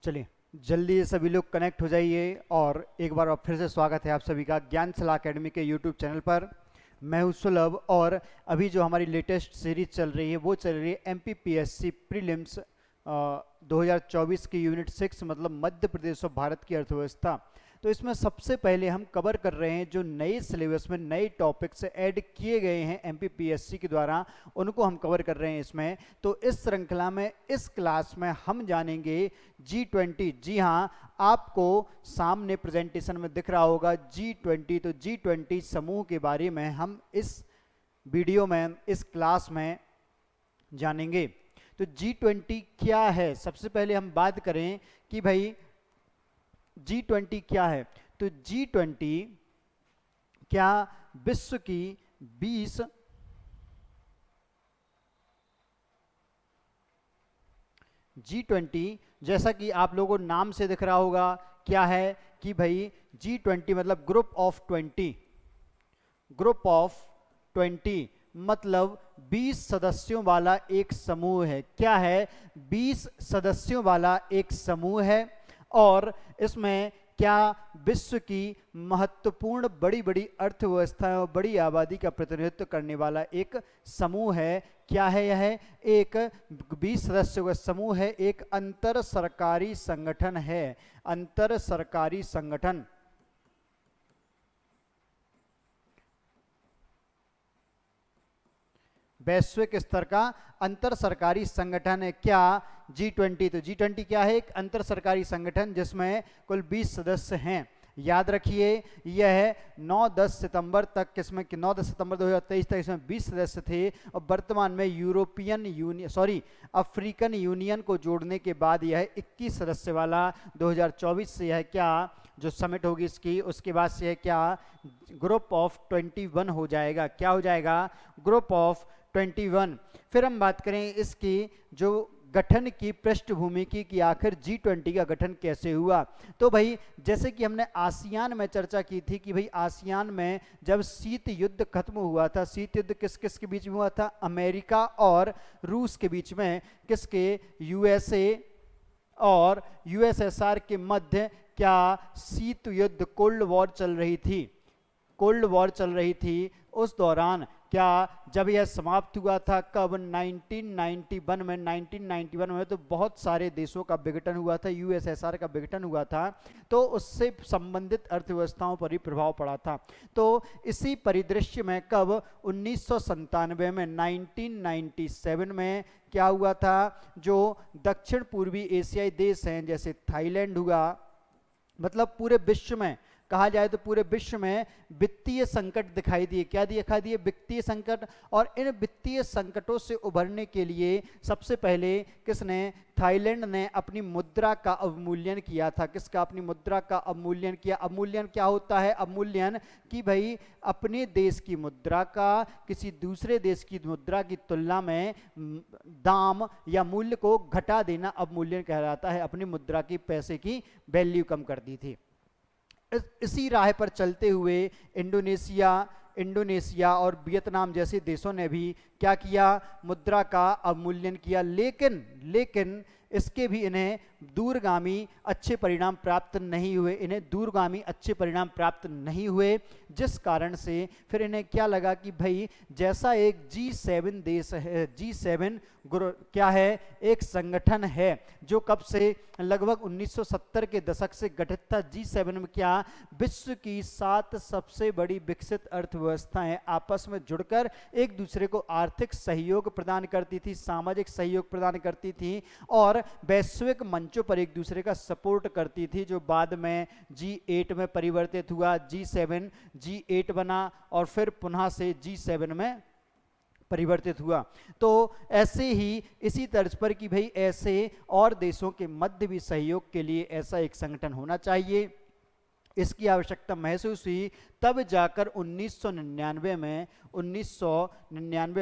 चलिए जल्दी से सभी लोग कनेक्ट हो जाइए और एक बार फिर से स्वागत है आप सभी का ज्ञान सलाह अकेडमी के यूट्यूब चैनल पर। मैं हूं सुलभ और अभी जो हमारी लेटेस्ट सीरीज चल रही है वो चल रही है एमपीपीएससी प्रीलिम्स 2024 की यूनिट 6 मतलब मध्य प्रदेश और भारत की अर्थव्यवस्था। तो इसमें सबसे पहले हम कवर कर रहे हैं जो नए सिलेबस में नए टॉपिक्स ऐड किए गए हैं एमपीपीएससी के द्वारा, उनको हम कवर कर रहे हैं इसमें। तो इस श्रृंखला में इस क्लास में हम जानेंगे G20। जी हाँ, आपको सामने प्रेजेंटेशन में दिख रहा होगा G20। तो G20 समूह के बारे में हम इस वीडियो में इस क्लास में जानेंगे। तो G20 क्या है, सबसे पहले हम बात करें कि भाई G20 क्या है। तो G20 क्या विश्व की 20 G20 जैसा कि आप लोगों को नाम से दिख रहा होगा क्या है कि भाई G20 मतलब ग्रुप ऑफ 20। ग्रुप ऑफ 20 मतलब 20 सदस्यों वाला एक समूह है। क्या है? 20 सदस्यों वाला एक समूह है और इसमें क्या विश्व की महत्वपूर्ण बड़ी बड़ी अर्थव्यवस्थाएं और बड़ी आबादी का प्रतिनिधित्व करने वाला एक समूह है। क्या है यह? एक 20 सदस्यों का समूह है, एक अंतर सरकारी संगठन है। अंतर सरकारी संगठन वैश्विक स्तर का अंतर सरकारी संगठन है। क्या? G20। तो G20 क्या है? एक अंतर सरकारी संगठन जिसमें कुल 20 सदस्य हैं। याद रखिए यह 9-10 सितंबर तक किसमें 9-10 सितंबर 2023 तक इसमें 20 सदस्य थे और वर्तमान में अफ्रीकन यूनियन को जोड़ने के बाद यह 21 सदस्य वाला 2024 से यह क्या जो समिट होगी इसकी उसके बाद से यह क्या ग्रुप ऑफ 21 हो जाएगा। क्या हो जाएगा? Group of 21। फिर हम बात करें इसकी जो गठन की पृष्ठभूमि की आखिर G20 का गठन कैसे हुआ। तो भाई जैसे कि हमने आसियान में चर्चा की थी कि भाई आसियान में जब शीत युद्ध खत्म हुआ था, शीत युद्ध किस किस के बीच में हुआ था? अमेरिका और रूस के बीच में। किसके? यूएसए और यूएसएसआर के मध्य क्या शीत युद्ध कोल्ड वॉर चल रही थी। कोल्ड वॉर चल रही थी। उस दौरान क्या जब यह समाप्त हुआ था कब? 1991 में। 1991 में तो बहुत सारे देशों का विघटन हुआ था, यूएसएसआर का विघटन हुआ था, तो उससे संबंधित अर्थव्यवस्थाओं पर ही प्रभाव पड़ा था। तो इसी परिदृश्य में कब 1997 में 1997 में क्या हुआ था? जो दक्षिण पूर्वी एशियाई देश हैं जैसे थाईलैंड हुआ, मतलब पूरे विश्व में कहा जाए तो पूरे विश्व में वित्तीय संकट दिखाई दिए। क्या दिखाई दिए? वित्तीय संकट। और इन वित्तीय संकटों से उभरने के लिए सबसे पहले किसने? थाईलैंड ने अपनी मुद्रा का अवमूल्यन किया था। किसका? अपनी मुद्रा का अवमूल्यन किया। अवमूल्यन क्या होता है? अवमूल्यन कि भाई अपने देश की मुद्रा का किसी दूसरे देश की मुद्रा की तुलना में दाम या मूल्य को घटा देना अवमूल्यन कहलाता है। अपनी मुद्रा की पैसे की वैल्यू कम कर दी थी। इसी राह पर चलते हुए इंडोनेशिया और वियतनाम जैसे देशों ने भी क्या किया? मुद्रा का अवमूल्यन किया। लेकिन इसके भी इन्हें दूरगामी अच्छे परिणाम प्राप्त नहीं हुए। इन्हें दूरगामी अच्छे परिणाम प्राप्त नहीं हुए, जिस कारण से फिर इन्हें क्या लगा कि भाई जैसा एक G7 देश है, G7 क्या है? एक संगठन है जो कब से? लगभग 1970 के दशक से गठित था। G7 में क्या? विश्व की 7 सबसे बड़ी विकसित अर्थव्यवस्थाएं आपस में जुड़कर एक दूसरे को आर्थिक सहयोग प्रदान करती थी, सामाजिक सहयोग प्रदान करती थी और वैश्विक मंचों पर एक दूसरे का सपोर्ट करती थी, जो बाद में G8 में परिवर्तित हुआ। G7 G8 बना और फिर पुनः से G7 में परिवर्तित हुआ। तो ऐसे ही इसी तर्ज पर कि भाई ऐसे और देशों के मध्य भी सहयोग के लिए ऐसा एक संगठन होना चाहिए, इसकी आवश्यकता महसूस हुई। तब जाकर 1999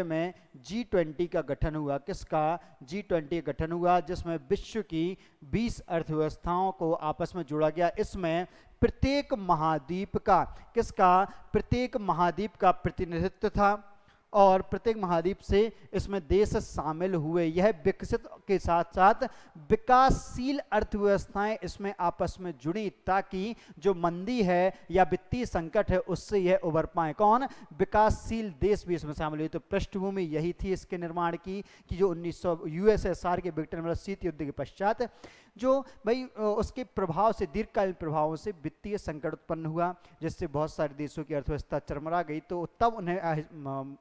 में G20 का गठन हुआ। किसका? G20 का गठन हुआ जिसमें विश्व की 20 अर्थव्यवस्थाओं को आपस में जोड़ा गया। इसमें प्रत्येक महाद्वीप का किसका? प्रत्येक महाद्वीप का प्रतिनिधित्व था और प्रत्येक महाद्वीप से इसमें देश शामिल हुए। यह विकसित के साथ साथ विकासशील अर्थव्यवस्थाएं इसमें आपस में जुड़ी, ताकि जो मंदी है या वित्तीय संकट है उससे यह उबर पाए। कौन? विकासशील देश भी इसमें शामिल हुए। तो पृष्ठभूमि यही थी इसके निर्माण की कि जो 1900 यूएसएसआर के विघटन मतलब शीत युद्ध के पश्चात जो भाई उसके प्रभाव से, दीर्घकालीन प्रभावों से वित्तीय संकट उत्पन्न हुआ, जिससे बहुत सारे देशों की अर्थव्यवस्था चरमरा गई। तो तब उन्हें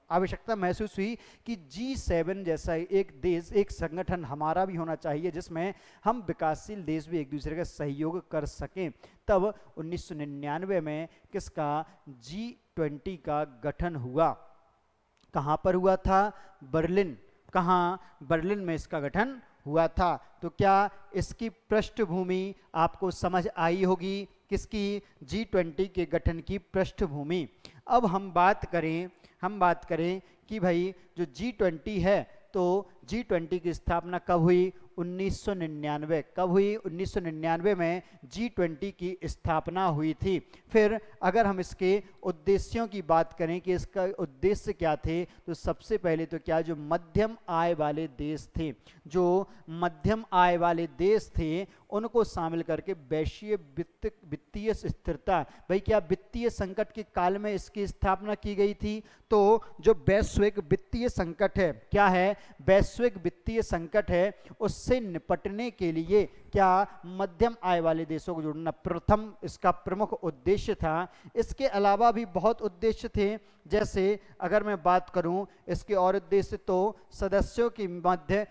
आवश्यकता महसूस हुई कि G7 जैसा एक देश, एक संगठन हमारा भी होना चाहिए जिसमें हम विकासशील देश भी एक दूसरे का सहयोग कर सकें। तब 1999 में किसका? G20 का गठन हुआ। कहाँ पर हुआ था? बर्लिन। कहाँ? बर्लिन में इसका गठन हुआ था। तो क्या इसकी पृष्ठभूमि आपको समझ आई होगी? किसकी? G20 के गठन की पृष्ठभूमि। अब हम बात करें कि भाई जो G20 है, तो G20 की स्थापना कब हुई? 1999। कब हुई? 1999 में G20 की स्थापना हुई थी। फिर अगर हम इसके उद्देश्यों की बात करें कि इसका उद्देश्य क्या थे, तो सबसे पहले तो क्या, जो मध्यम आय वाले देश थे, जो मध्यम आय वाले देश थे उनको शामिल करके वैश्विक वित्तीय स्थिरता, भाई क्या वित्तीय संकट के काल में इसकी स्थापना की गई थी। तो जो वैश्विक वित्तीय संकट है, क्या है? वैश्विक वित्तीय संकट है, उससे निपटने के लिए क्या मध्यम आय वाले देशों को जोड़ना प्रथम इसका प्रमुख उद्देश्य था। इसके अलावा भी बहुत उद्देश्य थे, जैसे अगर मैं बात करूं इसके और उद्देश्य, तो सदस्यों के मध्य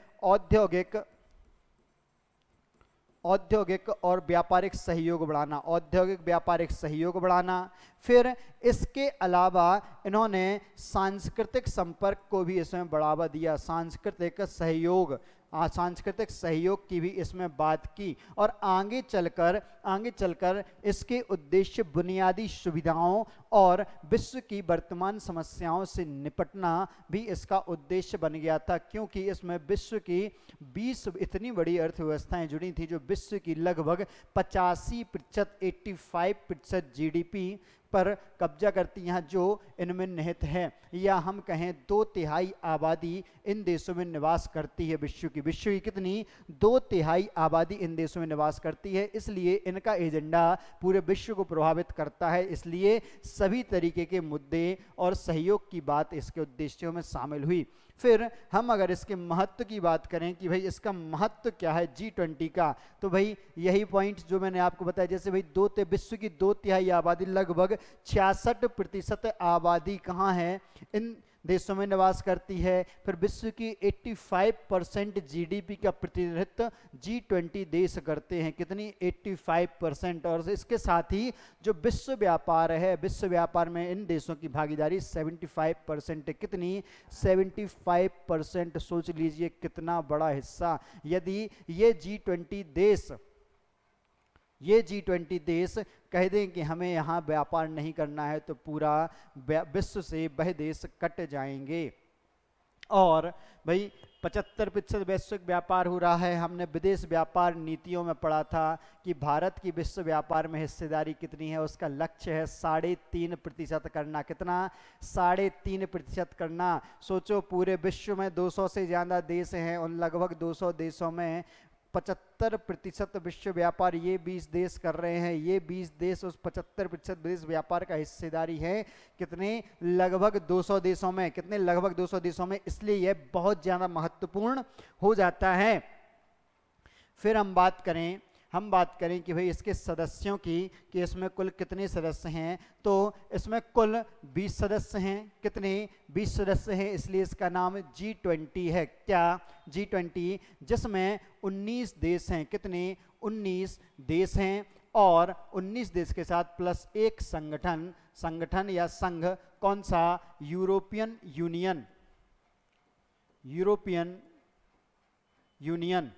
औद्योगिक और व्यापारिक सहयोग बढ़ाना, औद्योगिक व्यापारिक सहयोग बढ़ाना। फिर इसके अलावा इन्होंने सांस्कृतिक संपर्क को भी इसमें बढ़ावा दिया, सांस्कृतिक सहयोग की भी इसमें बात की। और आगे चलकर इसके उद्देश्य बुनियादी सुविधाओं और विश्व की वर्तमान समस्याओं से निपटना भी इसका उद्देश्य बन गया था, क्योंकि इसमें विश्व की 20 इतनी बड़ी अर्थव्यवस्थाएं जुड़ी थी जो विश्व की लगभग 85%, 85% GDP पर कब्जा करती हैं, जो इनमें निहित है। या हम कहें 2/3 आबादी इन देशों में निवास करती है। विश्व की कितनी? 2/3 आबादी इन देशों में निवास करती है। इसलिए इनका एजेंडा पूरे विश्व को प्रभावित करता है। इसलिए सभी तरीके के मुद्दे और सहयोग की बात इसके उद्देश्यों में शामिल हुई। फिर हम अगर इसके महत्व की बात करें कि भाई इसका महत्व क्या है G20 का, तो भाई यही पॉइंट जो मैंने आपको बताया, जैसे भाई विश्व की 2/3 आबादी, लगभग 66% आबादी कहाँ है? इन देशों में निवास करती है। फिर विश्व की 85% GDP का प्रतिनिधित्व G20 देश करते हैं। कितनी? 85%। और इसके साथ ही जो विश्व व्यापार है, विश्व व्यापार में इन देशों की भागीदारी 75% है। कितनी? 75%। सोच लीजिए कितना बड़ा हिस्सा। यदि ये G20 देश कह दें कि हमें यहाँ व्यापार नहीं करना है, तो पूरा विश्व से वह देश कट जाएंगे। और भाई 75% वैश्विक व्यापार हो रहा है। हमने विदेश व्यापार नीतियों में पढ़ा था कि भारत की विश्व व्यापार में हिस्सेदारी कितनी है, उसका लक्ष्य है 3.5% करना। कितना? 3.5% करना। सोचो पूरे विश्व में 200 से ज़्यादा देश हैं, उन लगभग 200 देशों में 75% विश्व व्यापार ये 20 देश कर रहे हैं। ये 20 देश उस 75% विश्व व्यापार का हिस्सेदारी है। कितने? लगभग 200 देशों में। कितने? लगभग 200 देशों में। इसलिए यह बहुत ज़्यादा महत्वपूर्ण हो जाता है। फिर हम बात करें कि भाई इसके सदस्यों की, कि इसमें कुल कितने सदस्य हैं, तो इसमें कुल 20 सदस्य हैं। कितने? 20 सदस्य हैं, इसलिए इसका नाम G20 है। क्या? G20, जिसमें 19 देश हैं। कितने? 19 देश हैं। और 19 देश के साथ प्लस एक संगठन या संघ, कौन सा? European union.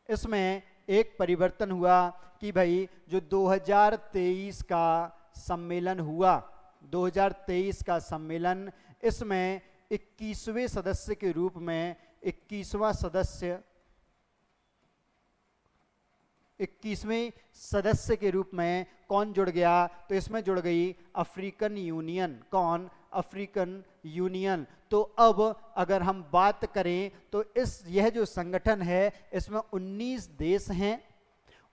इसमें एक परिवर्तन हुआ कि भाई जो 2023 का सम्मेलन हुआ, 2023 का सम्मेलन, इसमें 21वें सदस्य के रूप में 21वां सदस्य 21वें सदस्य के रूप में कौन जुड़ गया? तो इसमें जुड़ गई अफ्रीकन यूनियन। कौन? African union. तो अब अगर हम बात करें तो यह जो संगठन है इसमें 19 देश हैं,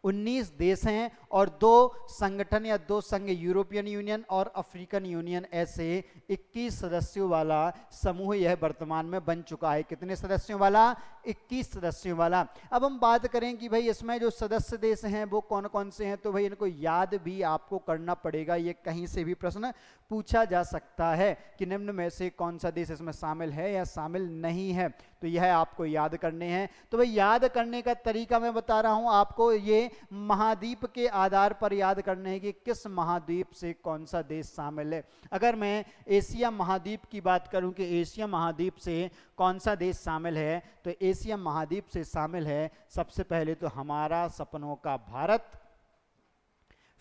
19 देश हैं और 2 संगठन या 2 संघ, यूरोपियन यूनियन और अफ्रीकन यूनियन, ऐसे 21 सदस्यों वाला समूह यह वर्तमान में बन चुका है। कितने सदस्यों वाला? 21 सदस्यों वाला। अब हम बात करें कि भाई इसमें जो सदस्य देश हैं वो कौन कौन से हैं, तो भाई इनको याद भी आपको करना पड़ेगा। ये कहीं से भी प्रश्न पूछा जा सकता है कि निम्न में से कौन सा देश इसमें शामिल है या शामिल नहीं है, तो यह आपको याद करने हैं। तो भाई याद करने का तरीका मैं बता रहा हूं आपको, ये महाद्वीप के आधार पर याद करने हैं कि किस महाद्वीप से कौन सा देश शामिल है। अगर मैं एशिया महाद्वीप की बात करूं कि एशिया महाद्वीप से कौन सा देश शामिल है, तो एशिया महाद्वीप से शामिल है सबसे पहले तो हमारा सपनों का भारत,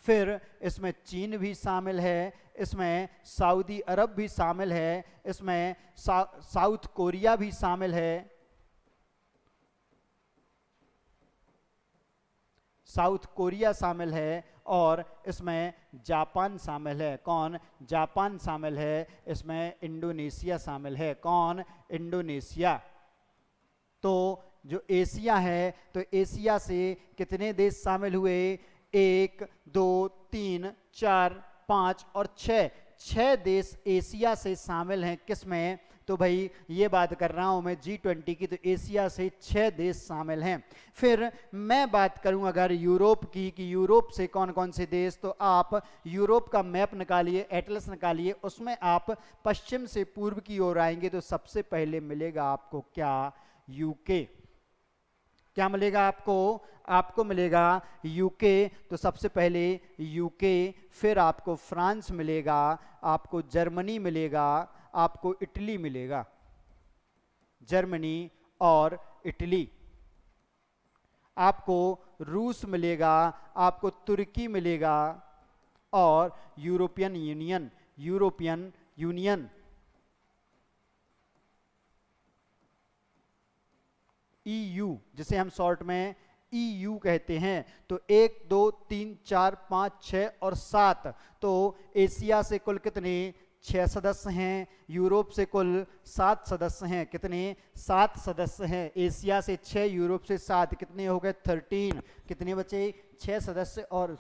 फिर इसमें चीन भी शामिल है, इसमें सऊदी अरब भी शामिल है, इसमें साउथ कोरिया भी शामिल है, साउथ कोरिया शामिल है और इसमें जापान शामिल है। कौन? जापान शामिल है। इसमें इंडोनेशिया शामिल है। कौन? इंडोनेशिया। तो जो एशिया है, तो एशिया से कितने देश शामिल हुए? 1 2 3 4 5 और 6 देश एशिया से शामिल हैं। किसमें? तो भाई ये बात कर रहा हूं मैं G20 की, तो एशिया से 6 देश शामिल हैं। फिर मैं बात करूं अगर यूरोप की कि यूरोप से कौन कौन से देश, तो आप यूरोप का मैप निकालिए, एटलस निकालिए, उसमें आप पश्चिम से पूर्व की ओर आएंगे तो सबसे पहले मिलेगा आपको क्या? यूके। क्या मिलेगा आपको? आपको मिलेगा यूके। तो सबसे पहले यूके, फिर आपको फ्रांस मिलेगा, आपको जर्मनी मिलेगा, आपको इटली मिलेगा, जर्मनी और इटली, आपको रूस मिलेगा, आपको तुर्की मिलेगा और यूरोपियन यूनियन EU, जिसे हम शॉर्ट में EU कहते हैं। तो 1 2 3 4 5 6 और 7, तो एशिया से कुल कितने? 6 सदस्य हैं। यूरोप से कुल 7 सदस्य हैं। कितने? 7 सदस्य हैं। एशिया से 6, यूरोप से 7, कितने हो गए? 13। कितने बचे? 6 सदस्य और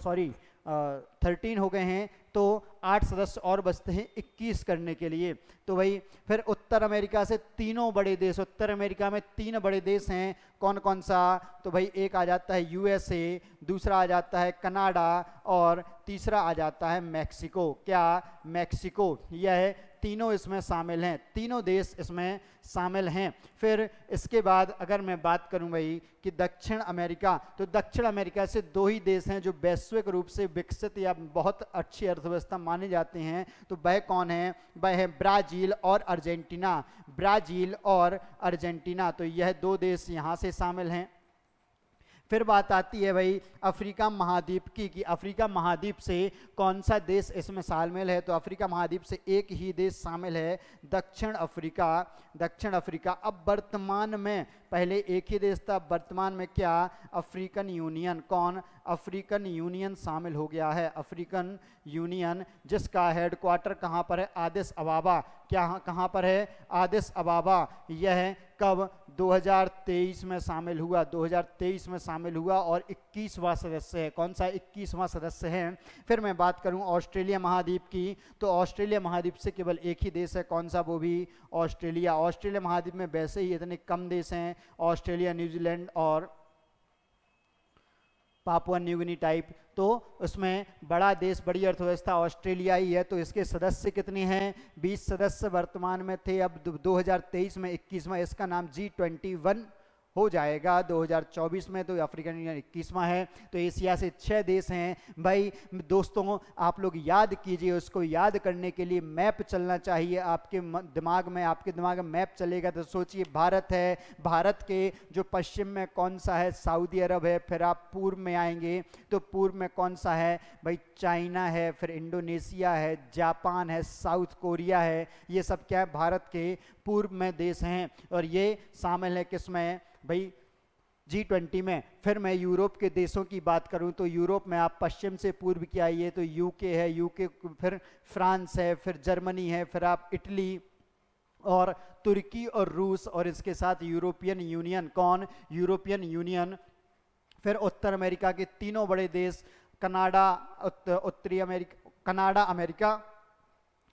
13 हो गए हैं, तो 8 सदस्य और बचते हैं 21 करने के लिए। तो भाई फिर उत्तर अमेरिका से तीनों बड़े देश, उत्तर अमेरिका में 3 बड़े देश हैं। कौन कौन सा? तो भाई एक आ जाता है USA, दूसरा आ जाता है कनाडा और तीसरा आ जाता है मैक्सिको। क्या? मैक्सिको। यह तीनों इसमें शामिल हैं, तीनों देश इसमें शामिल हैं। फिर इसके बाद अगर मैं बात करूं भाई कि दक्षिण अमेरिका, तो दक्षिण अमेरिका से 2 ही देश हैं जो वैश्विक रूप से विकसित या बहुत अच्छी अर्थव्यवस्था माने जाते हैं। तो वह कौन है? वह है ब्राजील और अर्जेंटीना। ब्राजील और अर्जेंटीना, तो यह 2 देश यहाँ से शामिल हैं। फिर बात आती है भाई अफ्रीका महाद्वीप की कि अफ्रीका महाद्वीप से कौन सा देश इसमें शामिल है, तो अफ्रीका महाद्वीप से एक ही देश शामिल है, दक्षिण अफ्रीका। दक्षिण अफ्रीका। अब वर्तमान में, पहले एक ही देश था, वर्तमान में क्या? African union. कौन? अफ्रीकन यूनियन शामिल हो गया है। अफ्रीकन यूनियन, जिसका हेडक्वार्टर कहाँ पर है? आदिस अबाबा। क्या कहाँ पर है? आदिस अबाबा। यह कब? 2023 में शामिल हुआ, 2023 में शामिल हुआ और 21वां सदस्य है। कौन सा? 21वां सदस्य है। फिर मैं बात करूं ऑस्ट्रेलिया महाद्वीप की, तो ऑस्ट्रेलिया महाद्वीप से केवल एक ही देश है। कौन सा? वो भी ऑस्ट्रेलिया। ऑस्ट्रेलिया महाद्वीप में वैसे ही इतने कम देश हैं, ऑस्ट्रेलिया, न्यूजीलैंड और पापुआ न्यू गिनी टाइप, तो उसमें बड़ा देश, बड़ी अर्थव्यवस्था ऑस्ट्रेलिया ही है। तो इसके सदस्य कितने हैं? 20 सदस्य वर्तमान में थे। अब 2023 में 21वां, इसका नाम G21 हो जाएगा 2024 में। तो अफ्रीकन यूनियन 21वां है। तो एशिया से 6 देश हैं। भाई दोस्तों आप लोग याद कीजिए, उसको याद करने के लिए मैप चलना चाहिए आपके दिमाग में। आपके दिमाग में मैप चलेगा तो सोचिए भारत है, भारत के जो पश्चिम में कौन सा है? सऊदी अरब है। फिर आप पूर्व में आएंगे तो पूर्व में कौन सा है? भाई चाइना है, फिर इंडोनेशिया है, जापान है, साउथ कोरिया है। ये सब क्या है? भारत के पूर्व में देश हैं। और ये शामिल है किसमें भाई? G20 में। फिर मैं यूरोप के देशों की बात करूं तो यूरोप में आप पश्चिम से पूर्व की आइए तो यूके है, यूके फिर फ्रांस है, फिर जर्मनी है, फिर आप इटली और तुर्की और रूस, और इसके साथ यूरोपियन यूनियन। कौन? European union. फिर उत्तर अमेरिका के तीनों बड़े देश, कनाडा, उत्तरी अमेरिका, कनाडा, अमेरिका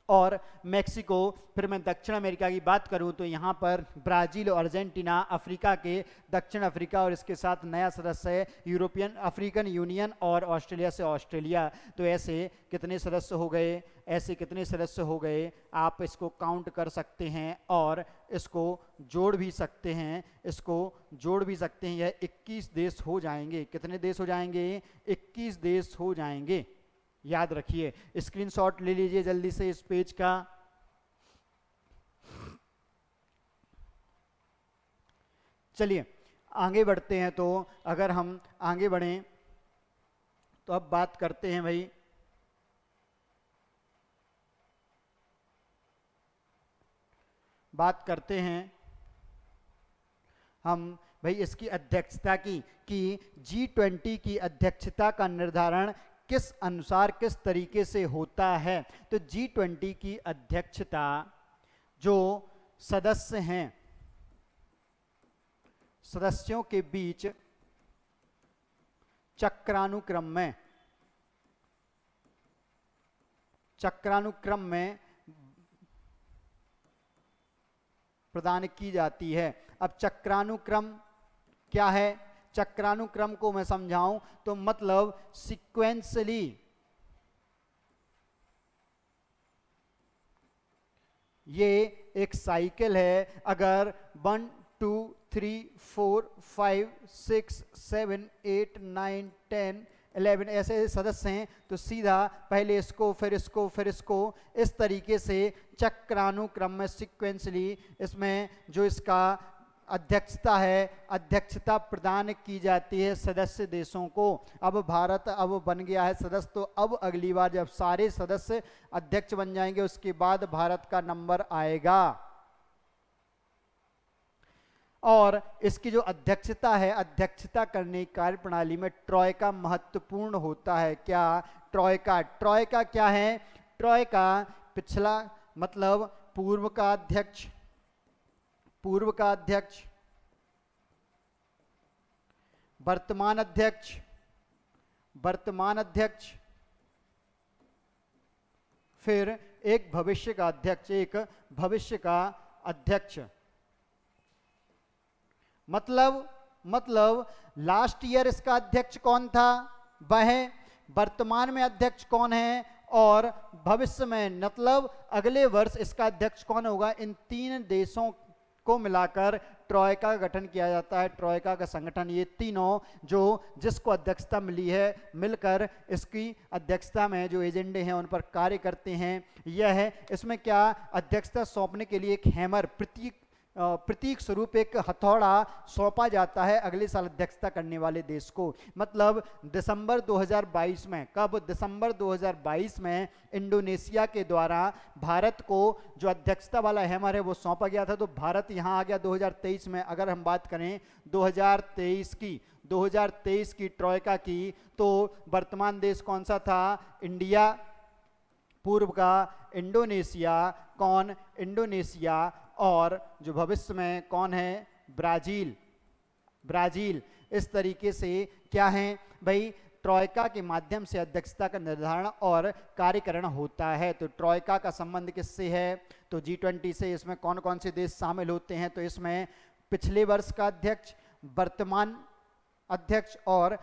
और मेक्सिको। फिर मैं दक्षिण अमेरिका की बात करूं तो यहाँ पर ब्राज़ील और अर्जेंटीना, अफ्रीका के दक्षिण अफ्रीका, और इसके साथ नया सदस्य है यूरोपियन अफ्रीकन यूनियन, और ऑस्ट्रेलिया से ऑस्ट्रेलिया। तो ऐसे कितने सदस्य हो गए? ऐसे कितने सदस्य हो गए? आप इसको काउंट कर सकते हैं और इसको जोड़ भी सकते हैं, इसको जोड़ भी सकते हैं। यह 21 देश हो जाएंगे। कितने देश हो जाएंगे? 21 देश हो जाएंगे। याद रखिए, स्क्रीनशॉट ले लीजिए जल्दी से इस पेज का। चलिए आगे बढ़ते हैं। तो अगर हम आगे बढ़ें तो अब बात करते हैं भाई, बात करते हैं हम भाई इसकी अध्यक्षता की, कि G20 की अध्यक्षता का निर्धारण किस अनुसार, किस तरीके से होता है। तो G20 की अध्यक्षता जो सदस्य हैं, सदस्यों के बीच चक्रानुक्रम में प्रदान की जाती है। अब चक्रानुक्रम क्या है? चक्रानुक्रम को मैं समझाऊं तो मतलब सीक्वेंसली, ये एक साइकिल है। अगर 1 2 3 4 5 6 7 8 9 10 11 ऐसे सदस्य हैं तो सीधा पहले इसको, फिर इसको, फिर इसको, इस तरीके से चक्रानुक्रम में सिक्वेंसली इसमें जो इसका अध्यक्षता है, अध्यक्षता प्रदान की जाती है सदस्य देशों को। अब भारत अब बन गया है सदस्य, तो अब अगली बार जब सारे सदस्य अध्यक्ष बन जाएंगे उसके बाद भारत का नंबर आएगा। और इसकी जो अध्यक्षता है, अध्यक्षता करने की कार्य प्रणाली में ट्रॉयका महत्वपूर्ण होता है। क्या? ट्रॉयका। ट्रॉयका क्या है? ट्रॉयका पिछला मतलब पूर्व का अध्यक्ष, पूर्व का अध्यक्ष, वर्तमान अध्यक्ष, वर्तमान अध्यक्ष, फिर एक भविष्य का अध्यक्ष, एक भविष्य का अध्यक्ष। मतलब लास्ट ईयर इसका अध्यक्ष कौन था वह, वर्तमान में अध्यक्ष कौन है, और भविष्य में मतलब अगले वर्ष इसका अध्यक्ष कौन होगा। इन तीन देशों को मिलाकर ट्रॉयका का गठन किया जाता है। ट्रॉयका का संगठन, ये तीनों जो जिसको अध्यक्षता मिली है मिलकर इसकी अध्यक्षता में जो एजेंडे हैं उन पर कार्य करते हैं। यह है इसमें क्या, अध्यक्षता सौंपने के लिए एक हैमर, प्रतीक स्वरूप एक हथौड़ा सौंपा जाता है अगले साल अध्यक्षता करने वाले देश को। मतलब दिसंबर 2022 में, कब? दिसंबर 2022 में इंडोनेशिया के द्वारा भारत को जो अध्यक्षता वाला हैमर है वो सौंपा गया था। तो भारत यहाँ आ गया 2023 में। अगर हम बात करें 2023 की ट्रॉयका की, तो वर्तमान देश कौन सा था? इंडिया, पूर्व का इंडोनेशिया, कौन? इंडोनेशिया, और जो भविष्य में कौन है? Brazil, Brazil. इस तरीके से क्या है भाई, ट्रॉयका के माध्यम से अध्यक्षता का निर्धारण और कार्यकरण होता है। तो ट्रॉयका का संबंध किससे है? तो G20 से। इसमें कौन कौन से देश शामिल होते हैं? तो इसमें पिछले वर्ष का अध्यक्ष, वर्तमान अध्यक्ष और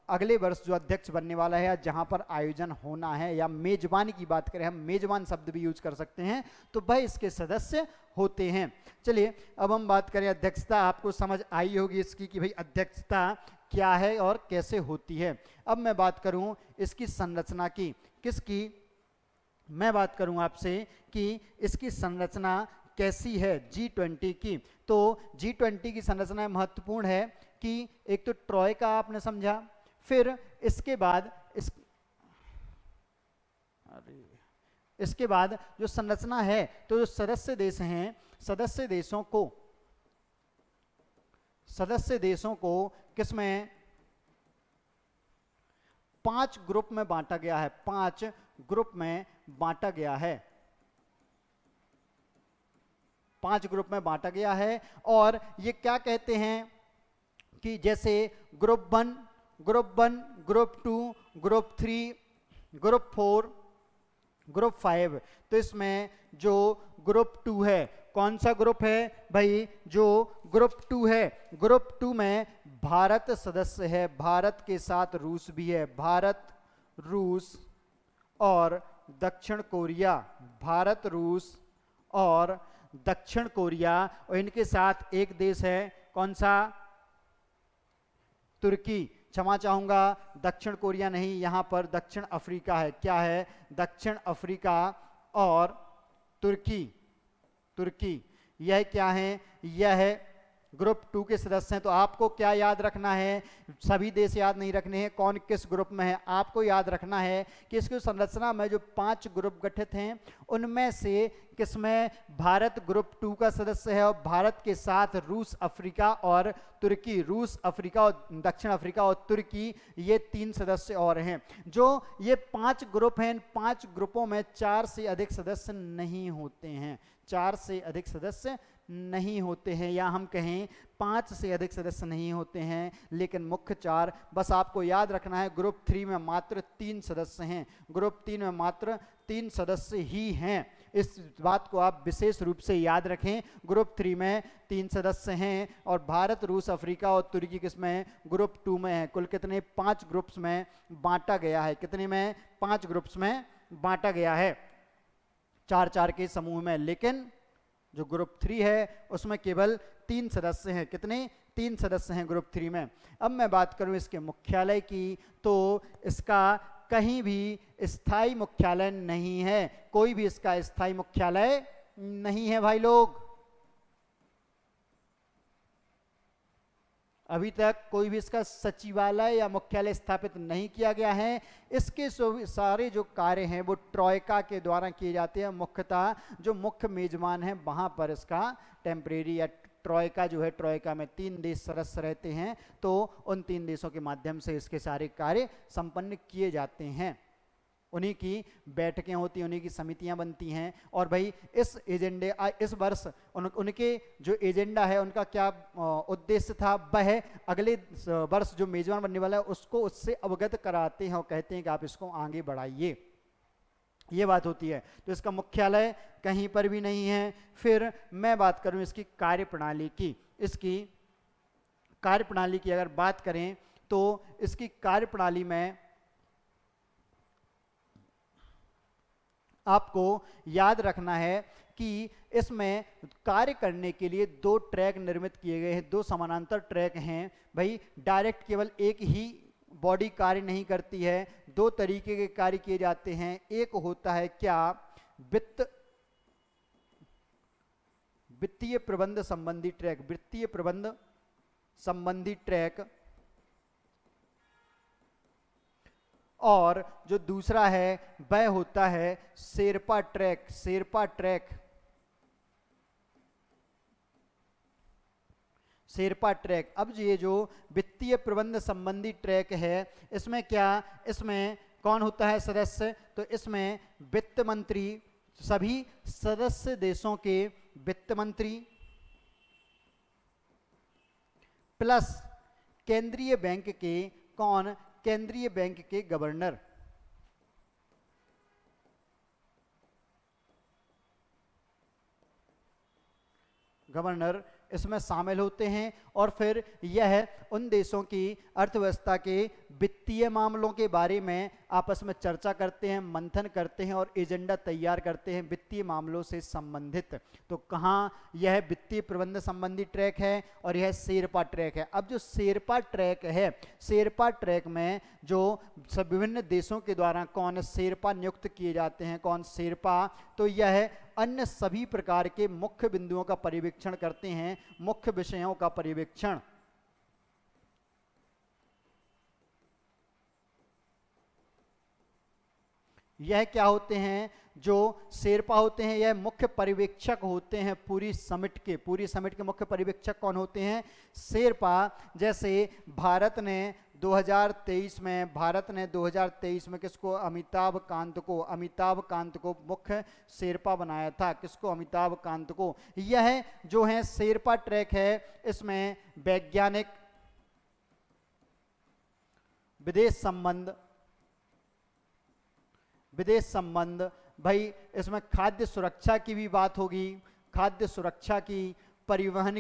अगले वर्ष जो अध्यक्ष बनने वाला है, जहां पर आयोजन होना है, या मेजबानी की बात करें, हम मेजबान शब्द भी यूज कर सकते हैं, तो वह इसके सदस्य होते हैं। चलिए अब हम बात करें अध्यक्षता। आपको समझ आई होगी इसकी कि भाई अध्यक्षता क्या है और कैसे होती है। अब मैं बात करूं इसकी संरचना की। किसकी? मैं बात करूं आपसे कि इसकी संरचना कैसी है G20 की। तो G20 की संरचना महत्वपूर्ण है कि एक तो ट्रॉयका आपने समझा, फिर इसके बाद इसके बाद जो संरचना है, तो जो सदस्य देश हैं, सदस्य देशों को सदस्य देशों को किसमें 5 ग्रुप में बांटा गया है, 5 ग्रुप में बांटा गया है, 5 ग्रुप में बांटा गया है। और ये क्या कहते हैं कि जैसे group 1, group 2, group 3, group 4, group 5। तो इसमें जो ग्रुप 2 है, कौन सा ग्रुप है भाई? जो ग्रुप 2 है, ग्रुप 2 में भारत सदस्य है, भारत के साथ रूस भी है, भारत, रूस और दक्षिण कोरिया, भारत, रूस और दक्षिण कोरिया, और इनके साथ एक देश है, कौन सा? तुर्की। क्षमा चाहूंगा, दक्षिण कोरिया नहीं, यहां पर दक्षिण अफ्रीका है। क्या है? दक्षिण अफ्रीका और तुर्की। तुर्की यह क्या है? यह है ग्रुप 2 के सदस्य हैं। तो आपको क्या याद रखना है? सभी देश याद नहीं रखने हैं कौन किस ग्रुप में है, आपको याद रखना है कि इसकी संरचना में जो 5 ग्रुप गठित हैं उनमें से किसमें भारत ग्रुप 2 का सदस्य है, और भारत के साथ रूस, अफ्रीका और तुर्की, रूस, अफ्रीका और दक्षिण अफ्रीका और तुर्की, ये 3 सदस्य और हैं। जो ये 5 ग्रुप हैं, इन 5 ग्रुपों में 4 से अधिक सदस्य नहीं होते हैं, 4 से अधिक सदस्य नहीं होते हैं, या हम कहें 5 से अधिक सदस्य नहीं होते हैं, लेकिन मुख्य 4। बस आपको याद रखना है ग्रुप 3 में मात्र 3 सदस्य हैं, ग्रुप 3 में मात्र 3 सदस्य ही हैं। इस बात को आप विशेष रूप से याद रखें। ग्रुप 3 में 3 सदस्य हैं और भारत, रूस, अफ्रीका और तुर्की किसमें? ग्रुप 2 में है। कुल कितने? 5 ग्रुप्स में बांटा गया है। कितने में? 5 ग्रुप्स में बांटा गया है, 4-4 के समूह में। लेकिन जो ग्रुप 3 है उसमें केवल 3 सदस्य हैं। कितने? 3 सदस्य हैं ग्रुप 3 में। अब मैं बात करूं इसके मुख्यालय की, तो इसका कहीं भी स्थायी मुख्यालय नहीं है, कोई भी इसका स्थायी मुख्यालय नहीं है भाई लोग। अभी तक कोई भी इसका सचिवालय या मुख्यालय स्थापित नहीं किया गया है। इसके सारे जो कार्य हैं वो ट्रॉयका के द्वारा किए जाते हैं। मुख्यतः जो मुख्य मेजबान है वहां पर इसका टेम्परेरी या ट्रॉयका जो है, ट्रॉयका में 3 देश सदस्य रहते हैं, तो उन 3 देशों के माध्यम से इसके सारे कार्य संपन्न किए जाते हैं। उन्हीं की बैठकें होती हैं, उन्हीं की समितियां बनती हैं। और भाई इस एजेंडे इस वर्ष उनके जो एजेंडा है उनका क्या उद्देश्य था, वह अगले वर्ष जो मेजबान बनने वाला है उसको उससे अवगत कराते हैं और कहते हैं कि आप इसको आगे बढ़ाइए, ये बात होती है। तो इसका मुख्यालय कहीं पर भी नहीं है। फिर मैं बात करूं इसकी कार्यप्रणाली की, इसकी कार्यप्रणाली की अगर बात करें तो इसकी कार्यप्रणाली में आपको याद रखना है कि इसमें कार्य करने के लिए 2 ट्रैक निर्मित किए गए हैं, 2 समानांतर ट्रैक हैं। भाई डायरेक्ट केवल एक ही बॉडी कार्य नहीं करती है, 2 तरीके के कार्य किए जाते हैं। एक होता है क्या? वित्तीय प्रबंध संबंधी ट्रैक, वित्तीय प्रबंध संबंधी ट्रैक, और जो दूसरा है वह होता है Sherpa track, Sherpa track, Sherpa track. अब ये जो वित्तीय प्रबंध संबंधी ट्रैक है इसमें क्या, इसमें कौन होता है सदस्य? तो इसमें वित्त मंत्री, सभी सदस्य देशों के वित्त मंत्री प्लस केंद्रीय बैंक के कौन? केंद्रीय बैंक के गवर्नर। गवर्नर इसमें शामिल होते हैं। और फिर यह उन देशों की अर्थव्यवस्था के वित्तीय मामलों के बारे में आपस में चर्चा करते हैं, मंथन करते हैं और एजेंडा तैयार करते हैं वित्तीय मामलों से संबंधित। तो कहाँ? यह वित्तीय प्रबंध संबंधी ट्रैक है और यह शेरपा ट्रैक है। अब जो शेरपा ट्रैक है, शेरपा ट्रैक में जो विभिन्न देशों के द्वारा कौन शेरपा नियुक्त किए जाते हैं, कौन शेरपा? तो यह अन्य सभी प्रकार के मुख्य बिंदुओं का पर्यवेक्षण करते हैं, मुख्य विषयों का पर्यवेक्षण। यह क्या होते हैं? जो शेरपा होते हैं यह मुख्य पर्यवेक्षक होते हैं पूरी समिट के मुख्य पर्यवेक्षक कौन होते हैं? शेरपा। जैसे भारत ने 2023 में किसको? अमिताभ कांत को मुख्य शेरपा बनाया था। किसको? अमिताभ कांत को। यह जो है शेरपा ट्रैक है, इसमें वैज्ञानिक, विदेश संबंध, भाई इसमें खाद्य सुरक्षा की भी बात होगी, खाद्य सुरक्षा की, परिवहन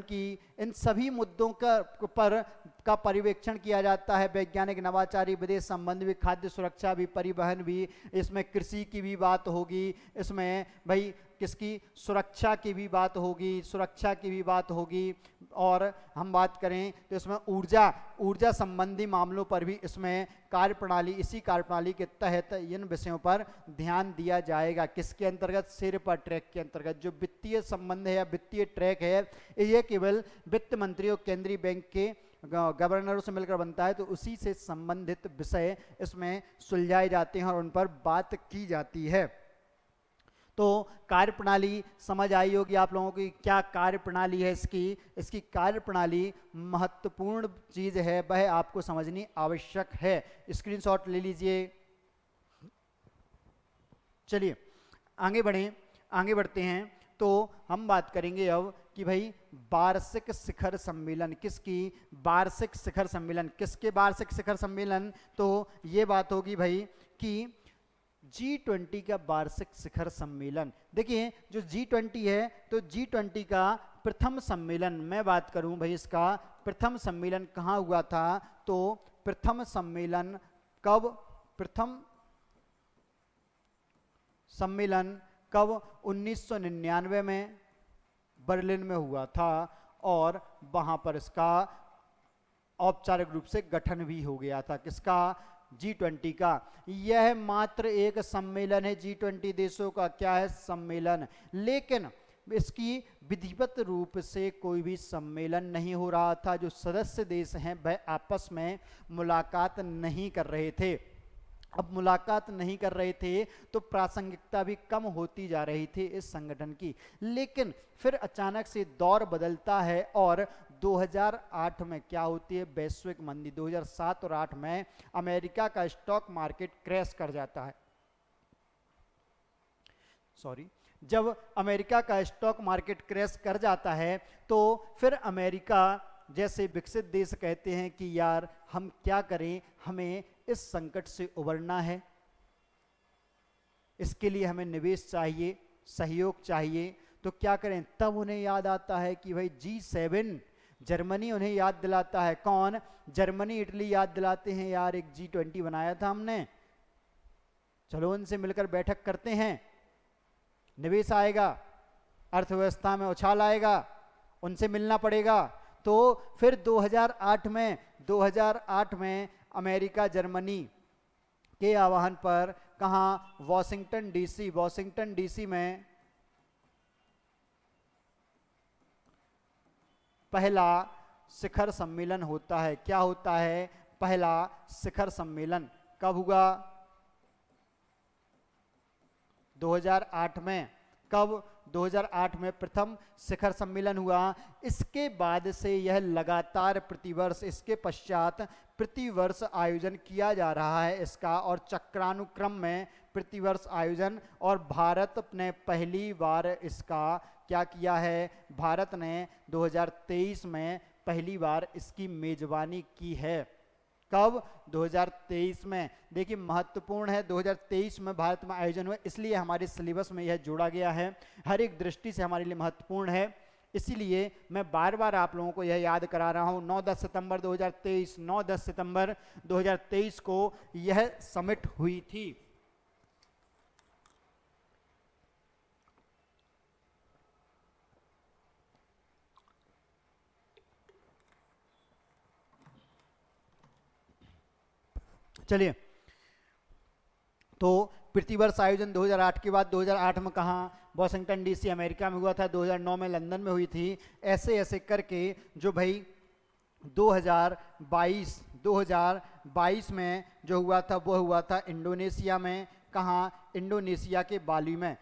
की, इन सभी मुद्दों का पर्यवेक्षण किया जाता है। वैज्ञानिक, नवाचारी, विदेश संबंध भी, खाद्य सुरक्षा भी, परिवहन भी, इसमें कृषि की भी बात होगी, इसमें भाई किसकी? सुरक्षा की भी बात होगी, और हम बात करें तो इसमें ऊर्जा संबंधी मामलों पर भी इसमें इसी कार्यप्रणाली के तहत इन विषयों पर ध्यान दिया जाएगा। किसके अंतर्गत? शेरपा ट्रैक के अंतर्गत। जो वित्तीय संबंध है या वित्तीय ट्रैक है, ये केवल वित्त मंत्री और केंद्रीय बैंक के गवर्नरों से मिलकर बनता है, तो उसी से संबंधित विषय इसमें सुलझाए जाते हैं और उन पर बात की जाती है। तो कार्यप्रणाली समझ आई होगी आप लोगों की, क्या कार्यप्रणाली है इसकी कार्यप्रणाली महत्वपूर्ण चीज है, वह आपको समझनी आवश्यक है। स्क्रीनशॉट ले लीजिए। चलिए आगे बढ़ते हैं। तो हम बात करेंगे अब कि भाई वार्षिक शिखर सम्मेलन, किसकी? वार्षिक शिखर सम्मेलन। किसके वार्षिक शिखर सम्मेलन? तो ये बात होगी भाई कि G20 का वार्षिक शिखर सम्मेलन। देखिए जो G20 है, तो G20 का प्रथम सम्मेलन, मैं बात करूं भाई इसका प्रथम सम्मेलन कहाँ हुआ था? तो प्रथम सम्मेलन कब? 1999 में बर्लिन में हुआ था, और वहां पर इसका औपचारिक रूप से गठन भी हो गया था। किसका? G20 का। यह मात्र एक सम्मेलन है G20 देशों का। क्या है? सम्मेलन। लेकिन इसकी विधिवत रूप से कोई भी सम्मेलन नहीं हो रहा था। जो सदस्य देश हैं वह आपस में मुलाकात नहीं कर रहे थे। अब मुलाकात नहीं कर रहे थे तो प्रासंगिकता भी कम होती जा रही थी इस संगठन की। लेकिन फिर अचानक से दौर बदलता है और 2008 में क्या होती है? वैश्विक मंदी। 2007 और 8 में अमेरिका का स्टॉक मार्केट क्रैश कर जाता है। जब अमेरिका का स्टॉक मार्केट क्रैश कर जाता है तो फिर अमेरिका जैसे विकसित देश कहते हैं कि यार हम क्या करें, हमें इस संकट से उबरना है, इसके लिए हमें निवेश चाहिए, सहयोग चाहिए। तो क्या करें? तब उन्हें याद आता है कि भाई G7, जर्मनी उन्हें याद दिलाता है। कौन? जर्मनी, इटली याद दिलाते हैं, यार एक G20 बनाया था हमने, चलो उनसे मिलकर बैठक करते हैं, निवेश आएगा, अर्थव्यवस्था में उछाल आएगा, उनसे मिलना पड़ेगा। तो फिर 2008 में अमेरिका जर्मनी के आह्वान पर कहाँ? वॉशिंगटन डीसी में पहला शिखर सम्मेलन होता है। क्या होता है? पहला शिखर सम्मेलन कब हुआ? 2008 में। कब? 2008 में प्रथम शिखर सम्मेलन हुआ। इसके बाद से यह लगातार प्रतिवर्ष, इसके पश्चात प्रतिवर्ष आयोजन किया जा रहा है इसका, और चक्रानुक्रम में प्रतिवर्ष आयोजन। और भारत ने पहली बार इसका क्या किया है? भारत ने 2023 में पहली बार इसकी मेजबानी की है। कब? 2023 में। देखिए महत्वपूर्ण है, 2023 में भारत में आयोजन हुआ, इसलिए हमारे सिलेबस में यह जोड़ा गया है। हर एक दृष्टि से हमारे लिए महत्वपूर्ण है, इसीलिए मैं बार बार आप लोगों को यह याद करा रहा हूं। 9-10 सितंबर 2023, 9-10 सितंबर 2023 को यह समिट हुई थी। चलिए, तो प्रतिवर्ष आयोजन 2008 के बाद 2008 में कहाँ? वॉशिंगटन डीसी अमेरिका में हुआ था, 2009 में लंदन में हुई थी। ऐसे ऐसे करके जो भाई 2022 में जो हुआ था वो हुआ था इंडोनेशिया में। कहाँ? इंडोनेशिया के बाली में,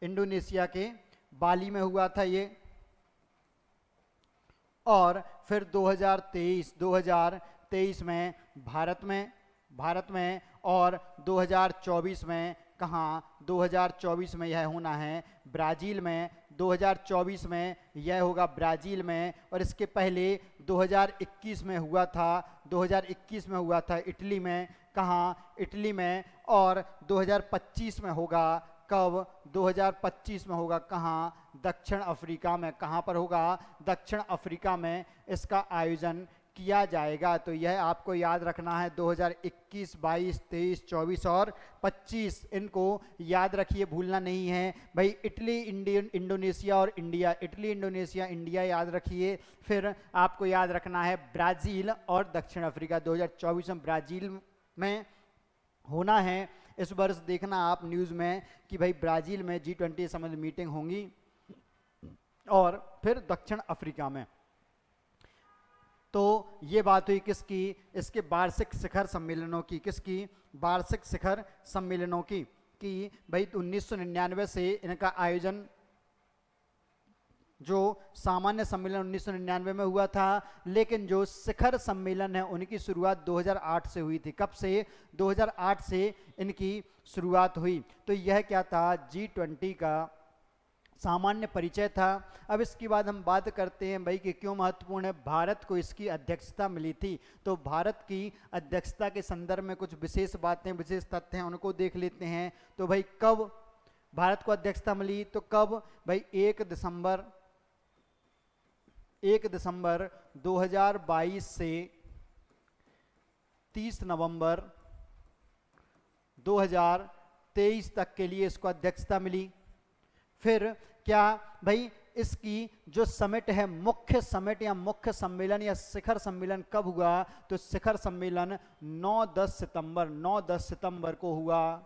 इंडोनेशिया के बाली में हुआ था ये। और फिर 2023 में भारत में और 2024 में कहाँ, 2024 में यह होना है ब्राज़ील में, 2024 में यह होगा ब्राज़ील में। और इसके पहले 2021 में हुआ था, 2021 में हुआ था इटली में, कहाँ, इटली में। और 2025 में होगा, कब, 2025 में होगा कहाँ, दक्षिण अफ्रीका में। कहाँ पर होगा, दक्षिण अफ्रीका में इसका आयोजन किया जाएगा। तो यह आपको याद रखना है, 2021, 22, 23, 24 और 25, इनको याद रखिए, भूलना नहीं है भाई। इटली, इंडोनेशिया और इंडिया, इटली, इंडोनेशिया, इंडिया याद रखिए। फिर आपको याद रखना है ब्राज़ील और दक्षिण अफ्रीका, 2024 में ब्राज़ील में होना है। इस वर्ष देखना आप न्यूज़ में कि भाई ब्राज़ील में G20 समिट मीटिंग होंगी और फिर दक्षिण अफ्रीका में। तो ये बात हुई किसकी, इसके वार्षिक शिखर सम्मेलनों की, किसकी, वार्षिक शिखर सम्मेलनों की, कि भाई 1999 से इनका आयोजन, जो सामान्य सम्मेलन 1999 में हुआ था, लेकिन जो शिखर सम्मेलन है उनकी शुरुआत 2008 से हुई थी। कब से, 2008 से इनकी शुरुआत हुई। तो यह क्या था, G20 का सामान्य परिचय था। अब इसके बाद हम बात करते हैं भाई कि क्यों महत्वपूर्ण है। भारत को इसकी अध्यक्षता मिली थी, तो भारत की अध्यक्षता के संदर्भ में कुछ विशेष बातें, विशेष तथ्य हैं, उनको देख लेते हैं। तो भाई कब भारत को अध्यक्षता मिली, तो कब भाई 1 दिसंबर 2022 से 30 नवंबर 2023 तक के लिए इसको अध्यक्षता मिली। फिर क्या भाई, इसकी जो समिट है, मुख्य समिट या मुख्य सम्मेलन या शिखर सम्मेलन कब हुआ, तो शिखर सम्मेलन 9-10 सितंबर को हुआ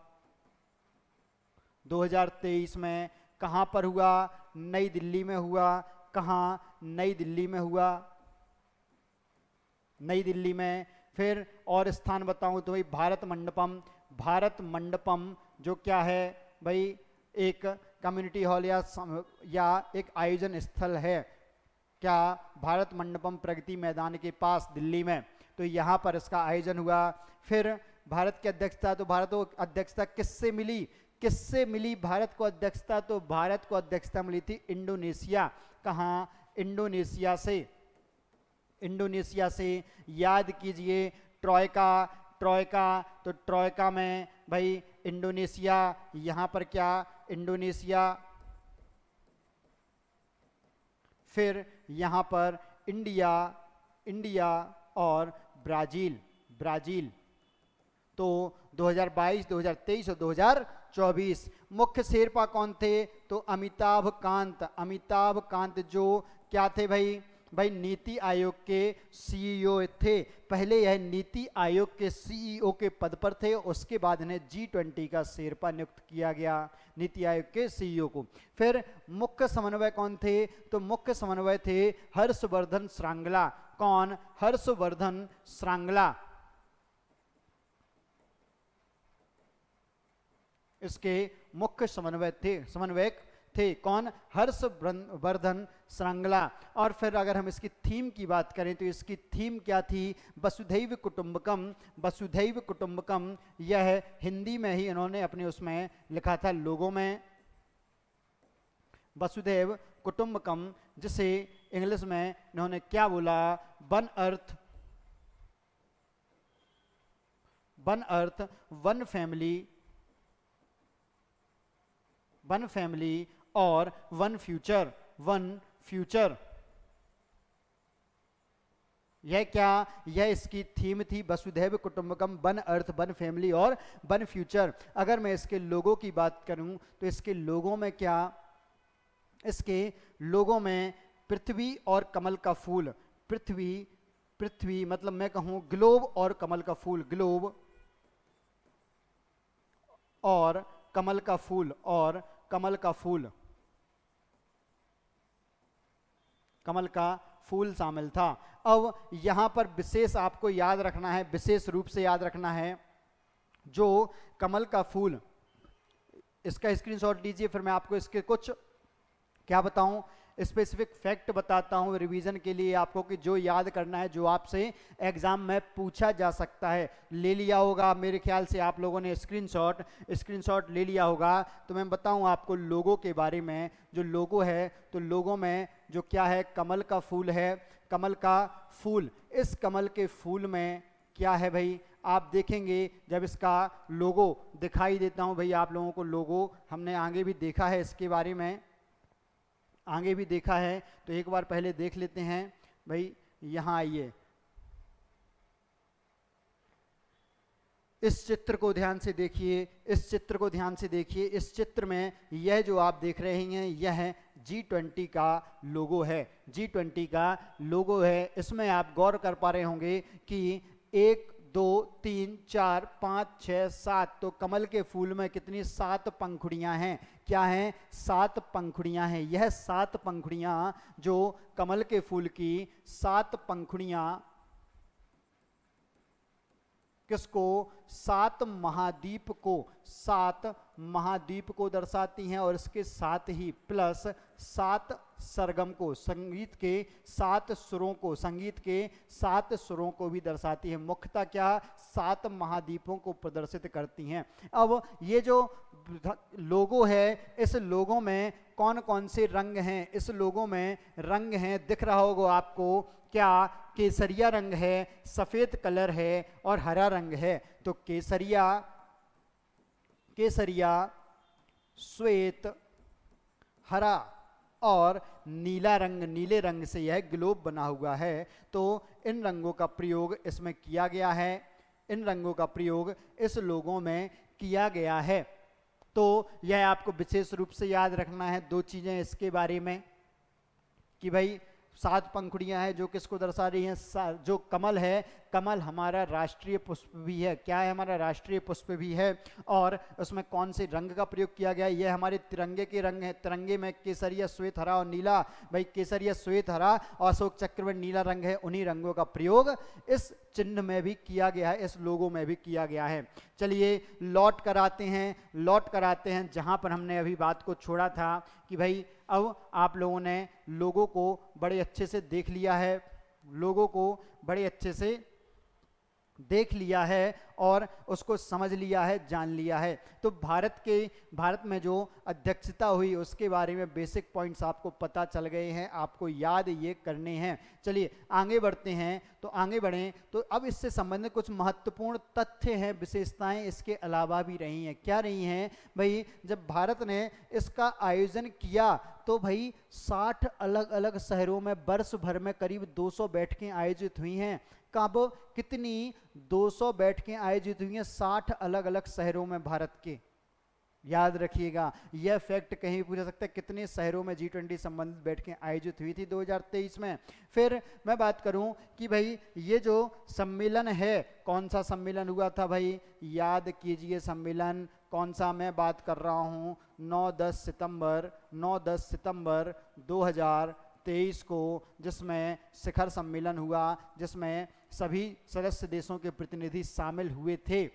2023 में। कहां पर हुआ, नई दिल्ली में हुआ। कहां, नई दिल्ली में हुआ, नई दिल्ली में। फिर और स्थान बताऊं तो भाई भारत मंडपम जो क्या है भाई, एक कम्युनिटी हॉल या एक आयोजन स्थल है। क्या, भारत मंडपम प्रगति मैदान के पास दिल्ली में, तो यहाँ पर इसका आयोजन हुआ। फिर भारत की अध्यक्षता, तो भारत को अध्यक्षता किससे मिली भारत को अध्यक्षता, तो भारत को अध्यक्षता मिली थी इंडोनेशिया। कहाँ, इंडोनेशिया से याद कीजिए ट्रॉयका, तो ट्रॉयका में भाई इंडोनेशिया, यहाँ पर क्या, इंडोनेशिया। फिर यहाँ पर इंडिया और ब्राज़ील। तो 2022, 2023 और 2024 मुख्य शेरपा कौन थे, तो अमिताभ कांत जो क्या थे भाई नीति आयोग के सीईओ थे। पहले यह नीति आयोग के सीईओ के पद पर थे, उसके बाद इन्हें G20 का शेरपा नियुक्त किया गया, नीति आयोग के सीईओ को। फिर मुख्य समन्वय कौन थे, तो मुख्य समन्वय थे हर्षवर्धन श्रृंगला। कौन, हर्षवर्धन श्रृंगला। इसके मुख्य समन्वयक थे कौन, हर्षवर्धन श्रृंगला। और फिर अगर हम इसकी थीम की बात करें तो इसकी थीम क्या थी, वसुधैव कुटुंबकम। यह हिंदी में ही इन्होंने अपने उसमें लिखा था, लोगों में, वसुधैव कुटुंबकम, जिसे इंग्लिश में इन्होंने क्या बोला, वन अर्थ वन फैमिली और वन फ्यूचर। यह क्या, यह इसकी थीम थी, वसुधैव कुटुंबकम, वन अर्थ, वन फैमिली और वन फ्यूचर। अगर मैं इसके लोगों की बात करूं तो इसके लोगों में क्या, इसके लोगों में पृथ्वी और कमल का फूल, पृथ्वी मतलब मैं कहूं ग्लोब और कमल का फूल, ग्लोब और कमल का फूल कमल का फूल शामिल था। अब यहाँ पर विशेष आपको याद रखना है, विशेष रूप से याद रखना है, जो कमल का फूल, इसका स्क्रीनशॉट लीजिए, फिर मैं आपको इसके कुछ क्या बताऊं, स्पेसिफिक फैक्ट बताता हूं रिवीजन के लिए आपको, कि जो याद करना है, जो आपसे एग्जाम में पूछा जा सकता है। ले लिया होगा मेरे ख्याल से आप लोगों ने स्क्रीनशॉट ले लिया होगा। तो मैं बताऊं आपको लोगों के बारे में। जो लोगो है, तो लोगों में जो क्या है, कमल का फूल है, कमल का फूल। इस कमल के फूल में क्या है भाई, आप देखेंगे जब इसका लोगो दिखाई देता हूं भाई आप लोगों को, लोगो हमने आगे भी देखा है, इसके बारे में आगे भी देखा है, तो एक बार पहले देख लेते हैं भाई। यहां आइए, इस चित्र को ध्यान से देखिए, इस चित्र को ध्यान से देखिए। इस चित्र में यह जो आप देख रहे हैं, यह G20 का लोगो है, G20 का लोगो है। इसमें आप गौर कर पा रहे होंगे कि 1 2 3 4 5 6 7, तो कमल के फूल में कितनी 7 पंखुड़ियां हैं। क्या हैं? 7 पंखुड़ियां हैं। यह 7 पंखुड़ियां, जो कमल के फूल की 7 पंखुड़ियां किसको? 7 महाद्वीप को दर्शाती हैं, और इसके साथ ही प्लस 7 सरगम को, संगीत के 7 सुरों को, संगीत के 7 सुरों को भी दर्शाती है। मुख्यतः क्या? 7 महाद्वीपों को प्रदर्शित करती हैं। अब ये जो लोगो है, इस लोगो में कौन कौन से रंग हैं? इस लोगो में रंग हैं, दिख रहा होगा आपको, क्या? केसरिया रंग है, सफेद कलर है, और हरा रंग है। तो केसरिया, श्वेत, हरा और नीला रंग, नीले रंग से यह ग्लोब बना हुआ है। तो इन रंगों का प्रयोग इसमें किया गया है, इन रंगों का प्रयोग इस लोगों में किया गया है। तो यह आपको विशेष रूप से याद रखना है। 2 चीजें इसके बारे में, कि भाई 7 पंखुड़ियां हैं जो किसको दर्शा रही हैं? जो कमल है, कमल हमारा राष्ट्रीय पुष्प भी है। क्या है? हमारा राष्ट्रीय पुष्प भी है। और उसमें कौन से रंग का प्रयोग किया गया है? ये हमारे तिरंगे के रंग हैं। तिरंगे में केसरिया, श्वेत, हरा और नीला। भाई केसरिया, श्वेत, हरा और अशोक चक्र में नीला रंग है। उन्हीं रंगों का प्रयोग इस चिन्ह में भी किया गया है, इस लोगो में भी किया गया है। चलिए लौट कर आते हैं जहां पर हमने अभी बात को छोड़ा था, कि भाई अब आप लोगों ने लोगों को बड़े अच्छे से देख लिया है, लोगों को बड़े अच्छे से देख लिया है और उसको समझ लिया है, जान लिया है। तो भारत में जो अध्यक्षता हुई उसके बारे में बेसिक पॉइंट्स आपको पता चल गए हैं, आपको याद ये करने हैं। चलिए आगे बढ़ते हैं। तो आगे बढ़ें तो अब इससे संबंधित कुछ महत्वपूर्ण तथ्य हैं, विशेषताएं इसके अलावा भी रही हैं। क्या रही हैं भाई? जब भारत ने इसका आयोजन किया तो भाई 60 अलग अलग शहरों में वर्ष भर में करीब 200 बैठकें आयोजित हुई हैं। कब? कितनी? 200 बैठकें आयोजित हुई हैं 60 अलग अलग शहरों में भारत के। याद रखिएगा, यह फैक्ट कहीं पूछा सकता है, कितने शहरों में G20 संबंधित बैठकें आयोजित हुई थी 2023 में। फिर मैं बात करूं कि भाई ये जो सम्मेलन है, कौन सा सम्मेलन हुआ था भाई? याद कीजिए, सम्मेलन कौन सा मैं बात कर रहा हूं? 9-10 सितंबर 2023 को, जिसमें शिखर सम्मेलन हुआ, जिसमें सभी सदस्य देशों के प्रतिनिधि शामिल हुए थे।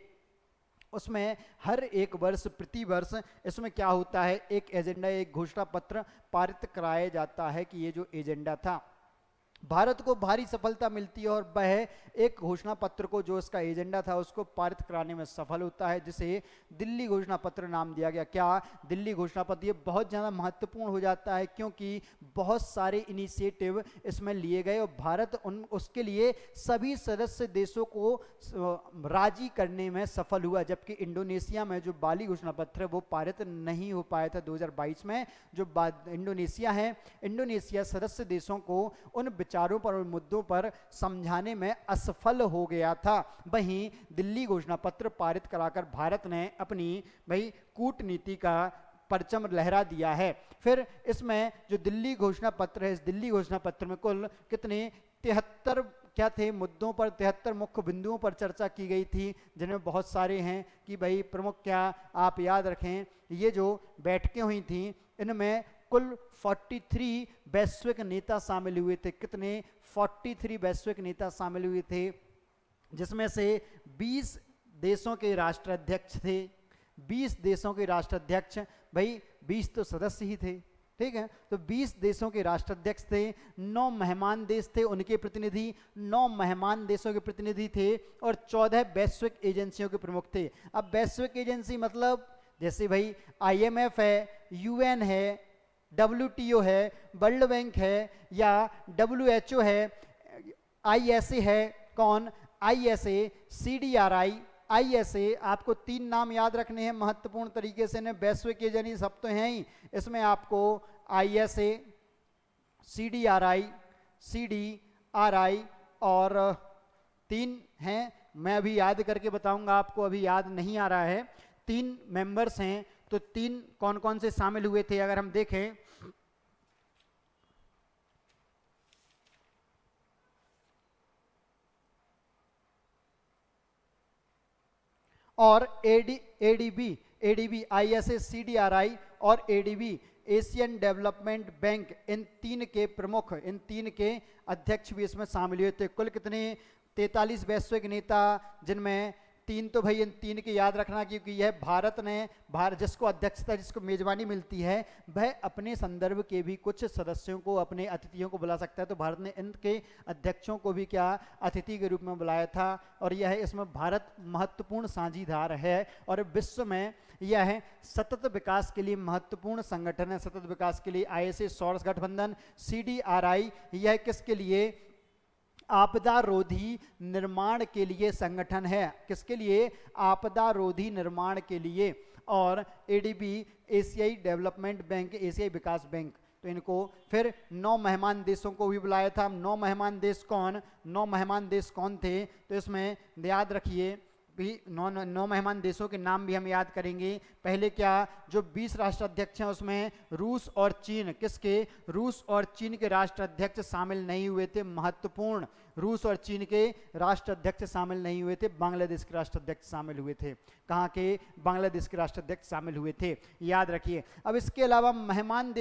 उसमें हर एक वर्ष, प्रति वर्ष इसमें क्या होता है? एक एजेंडा, एक घोषणा पत्र पारित कराया जाता है, कि ये जो एजेंडा था, भारत को भारी सफलता मिलती है और वह एक घोषणा पत्र को, जो इसका एजेंडा था, उसको पारित कराने में सफल होता है, जिसे दिल्ली घोषणा पत्र नाम दिया गया। क्या? दिल्ली घोषणा पत्र। ये बहुत ज़्यादा महत्वपूर्ण हो जाता है क्योंकि बहुत सारे इनिशिएटिव इसमें लिए गए और भारत उसके लिए सभी सदस्य देशों को राजी करने में सफल हुआ। जबकि इंडोनेशिया में जो बाली घोषणा पत्र है वो पारित नहीं हो पाया था 2022 में। जो इंडोनेशिया है, इंडोनेशिया सदस्य देशों को उन विचारों पर और मुद्दों पर समझाने में असफल हो गया था। वहीं दिल्ली घोषणा पत्र पारित कराकर भारत ने अपनी भाई कूटनीति का परचम लहरा दिया है। फिर इसमें जो दिल्ली घोषणा पत्र है, इस दिल्ली घोषणा पत्र में कुल कितने 73 क्या थे मुद्दों पर, 73 मुख्य बिंदुओं पर चर्चा की गई थी, जिनमें बहुत सारे हैं कि भाई प्रमुख क्या आप याद रखें। ये जो बैठकें हुई थी इनमें कुल 43 वैश्विक नेता शामिल हुए थे। कितने? 43 वैश्विक नेता शामिल हुए थे, जिसमें से 20 देशों के राष्ट्राध्यक्ष थे। 20 देशों के राष्ट्राध्यक्ष, भाई 20 तो सदस्य ही थे, ठीक है। तो 20 देशों के राष्ट्राध्यक्ष थे, 9 मेहमान देश थे उनके प्रतिनिधि, 9 मेहमान देशों के प्रतिनिधि थे, और 14 वैश्विक एजेंसियों के प्रमुख थे। अब वैश्विक एजेंसी मतलब जैसे भाई IMF है, UN है, WTO है, वर्ल्ड बैंक है, या WHO है, ISA है, कौन? ISA, CDRI, ISA। आपको 3 नाम याद रखने हैं महत्वपूर्ण तरीके से, वैश्विक एजेंसी सब तो हैं ही, इसमें आपको ISA, CDRI, CDRI और 3 हैं, मैं अभी याद करके बताऊंगा आपको, अभी याद नहीं आ रहा है। 3 मेंबर्स हैं, तो 3 कौन कौन से शामिल हुए थे अगर हम देखें, और ADB, ISA, CDRI और ADB, एशियन डेवलपमेंट बैंक, इन 3 के प्रमुख, इन 3 के अध्यक्ष भी इसमें शामिल हुए थे। कुल कितने? 43 वैश्विक नेता, जिनमें 3 तो भाई इन 3 के याद रखना, क्योंकि यह भारत जिसको अध्यक्षता, जिसको मेजबानी मिलती है, वह अपने संदर्भ के भी कुछ सदस्यों को, अपने अतिथियों को बुला सकता है। तो भारत ने इनके अध्यक्षों को भी क्या, अतिथि के रूप में बुलाया था। और यह इसमें भारत महत्वपूर्ण साझीदार है, और विश्व में यह सतत विकास के लिए महत्वपूर्ण संगठन है। सतत विकास के लिए ISA सौर गठबंधन, CDRI यह किसके लिए? आपदा रोधी निर्माण के लिए संगठन है। किसके लिए? आपदा रोधी निर्माण के लिए। और ADB, एशियाई डेवलपमेंट बैंक, एशियाई विकास बैंक। तो इनको फिर 9 मेहमान देशों को भी बुलाया था। 9 मेहमान देश कौन? 9 मेहमान देश कौन थे? तो इसमें याद रखिए भी 9 मेहमान देशों के नाम भी हम याद करेंगे। पहले क्या, जो 20 राष्ट्राध्यक्ष हैं उसमें रूस और चीन, किसके? रूस और चीन के राष्ट्राध्यक्ष शामिल नहीं हुए थे। महत्वपूर्ण, रूस और चीन के राष्ट्राध्यक्ष शामिल नहीं हुए थे, बांग्लादेश के राष्ट्राध्यक्ष शामिल हुए थे। कहाँ के? बांग्लादेश के राष्ट्राध्यक्ष शामिल हुए थे, याद रखिए। अब इसके अलावा मेहमान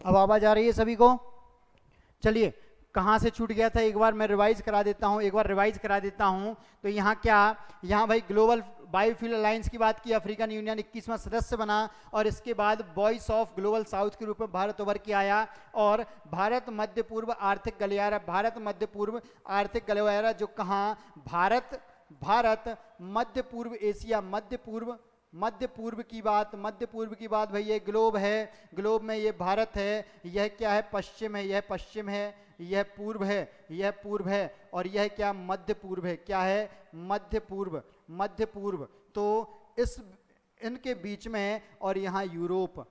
अब आवाज आ रही है सभी को? चलिए, कहाँ से छूट गया था एक बार मैं रिवाइज करा देता हूँ, तो यहाँ क्या, यहाँ भाई ग्लोबल बायोफ्यूल अलायंस की बात की, अफ्रीकन यूनियन 21वां सदस्य बना, और इसके बाद वॉइस ऑफ ग्लोबल साउथ के रूप में भारत उभर के आया, और भारत मध्य पूर्व आर्थिक गलियारा जो कहाँ, भारत मध्य पूर्व एशिया, मध्य पूर्व की बात भाई, ये ग्लोब है, ग्लोब में ये भारत है, यह क्या है, पश्चिम है, यह पश्चिम है, यह पूर्व है, और यह क्या, मध्य पूर्व है, क्या है, मध्य पूर्व। तो इनके बीच में है, और यहाँ यूरोप,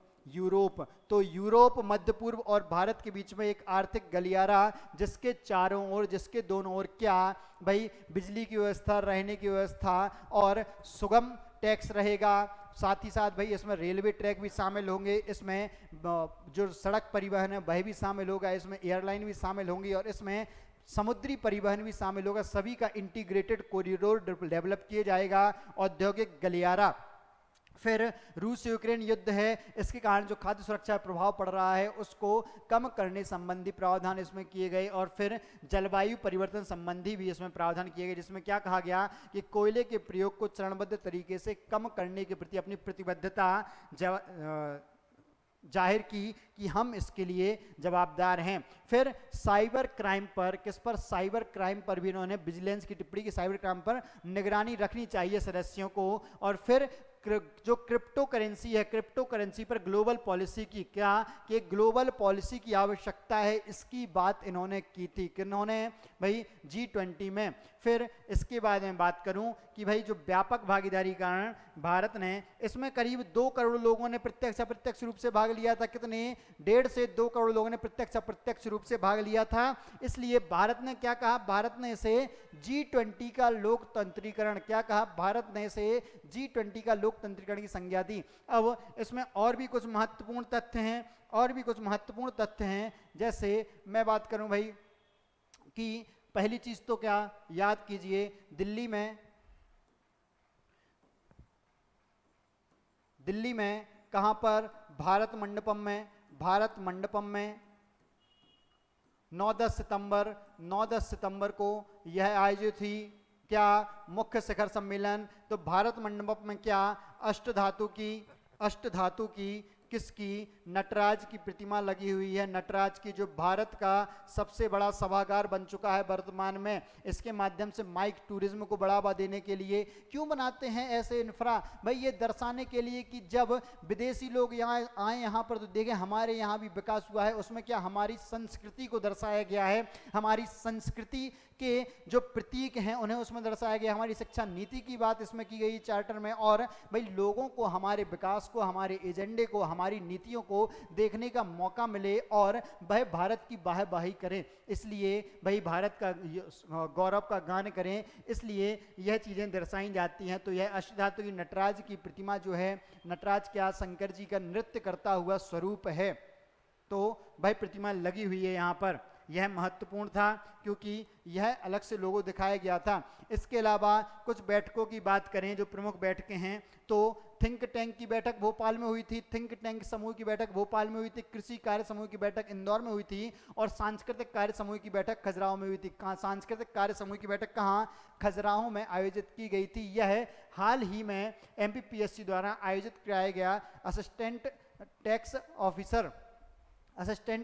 तो यूरोप, मध्य पूर्व और भारत के बीच में एक आर्थिक गलियारा, जिसके दोनों ओर क्या भाई, बिजली की व्यवस्था, रहने की व्यवस्था और सुगम टैक्स रहेगा। साथ ही साथ भाई इसमें रेलवे ट्रैक भी शामिल होंगे, इसमें जो सड़क परिवहन है वह भी शामिल होगा, इसमें एयरलाइन भी शामिल होंगी, और इसमें समुद्री परिवहन भी शामिल होगा। सभी का इंटीग्रेटेड कॉरिडोर डेवलप किया जाएगा, औद्योगिक गलियारा। फिर रूस यूक्रेन युद्ध है, इसके कारण जो खाद्य सुरक्षा प्रभाव पड़ रहा है उसको कम करने संबंधी प्रावधान इसमें किए गए, और फिर जलवायु परिवर्तन संबंधी भी इसमें प्रावधान किए गए, जिसमें क्या कहा गया कि कोयले के प्रयोग को चरणबद्ध तरीके से कम करने के प्रति अपनी प्रतिबद्धता जाहिर की कि हम इसके लिए जवाबदार हैं। फिर साइबर क्राइम पर भी इन्होंने विजिलेंस की टिप्पणी की, साइबर क्राइम पर निगरानी रखनी चाहिए सदस्यों को। और फिर जो क्रिप्टो करेंसी पर ग्लोबल पॉलिसी की कि ग्लोबल पॉलिसी की आवश्यकता है, इसकी बात इन्होंने की थी, किन्होंने भाई, G20 में। फिर इसके बाद में बात करूं कि भाई जो व्यापक भागीदारी कारण भारत ने, इसमें करीब 2 करोड़ लोगों ने प्रत्यक्ष अप्रत्यक्ष रूप से भाग लिया था। कितने? 1.5 से 2 करोड़ लोगों ने प्रत्यक्ष अप्रत्यक्ष रूप से भाग लिया था। इसलिए भारत ने क्या कहा, भारत ने इसे G20 का लोकतंत्रीकरण, क्या कहा, भारत ने इसे G20 का लोकतंत्रीकरण की संज्ञा दी। अब इसमें और भी कुछ महत्वपूर्ण तथ्य हैं, जैसे मैं बात करूं भाई कि पहली चीज तो क्या याद कीजिए, दिल्ली में कहां पर, भारत मंडपम में 9-10 सितंबर को यह आयोजित हुई, क्या, मुख्य शिखर सम्मेलन। तो भारत मंडपम में क्या, अष्टधातु की किसकी, नटराज की प्रतिमा लगी हुई है, नटराज की, जो भारत का सबसे बड़ा सभागार बन चुका है वर्तमान में। इसके माध्यम से माइक टूरिज्म को बढ़ावा देने के लिए क्यों बनाते हैं ऐसे इंफ्रा, भाई ये दर्शाने के लिए कि जब विदेशी लोग यहाँ आए यहाँ पर तो देखें हमारे यहाँ भी विकास हुआ है। उसमें क्या, हमारी संस्कृति को दर्शाया गया है, हमारी संस्कृति के जो प्रतीक हैं उन्हें उसमें दर्शाया गया, हमारी शिक्षा नीति की बात इसमें की गई चार्टर में। और भाई लोगों को हमारे विकास को, हमारे एजेंडे को, हमारी नीतियों को देखने का मौका मिले और वह भारत की वाहवाही करें, इसलिए भाई भारत का गौरव का गान करें, इसलिए यह चीज़ें दर्शाई जाती हैं। तो यह अष्टधातु की नटराज की प्रतिमा जो है, नटराज क्या, शंकर जी का नृत्य करता हुआ स्वरूप है, तो भाई प्रतिमा लगी हुई है यहाँ पर। यह महत्वपूर्ण था क्योंकि यह अलग से लोगो दिखाया गया था। इसके अलावा कुछ बैठकों की बात करें, जो प्रमुख बैठकें हैं, तो थिंक टैंक की बैठक भोपाल में हुई थी, थिंक टैंक समूह की बैठक भोपाल में हुई थी, कृषि कार्य समूह की बैठक इंदौर में हुई थी, और सांस्कृतिक कार्य समूह की बैठक खजुराहो में हुई थी। सांस्कृतिक कार्य समूह की बैठक कहाँ, खजुराहो में आयोजित की गई थी। यह हाल ही में MPPSC द्वारा आयोजित कराया गया असिस्टेंट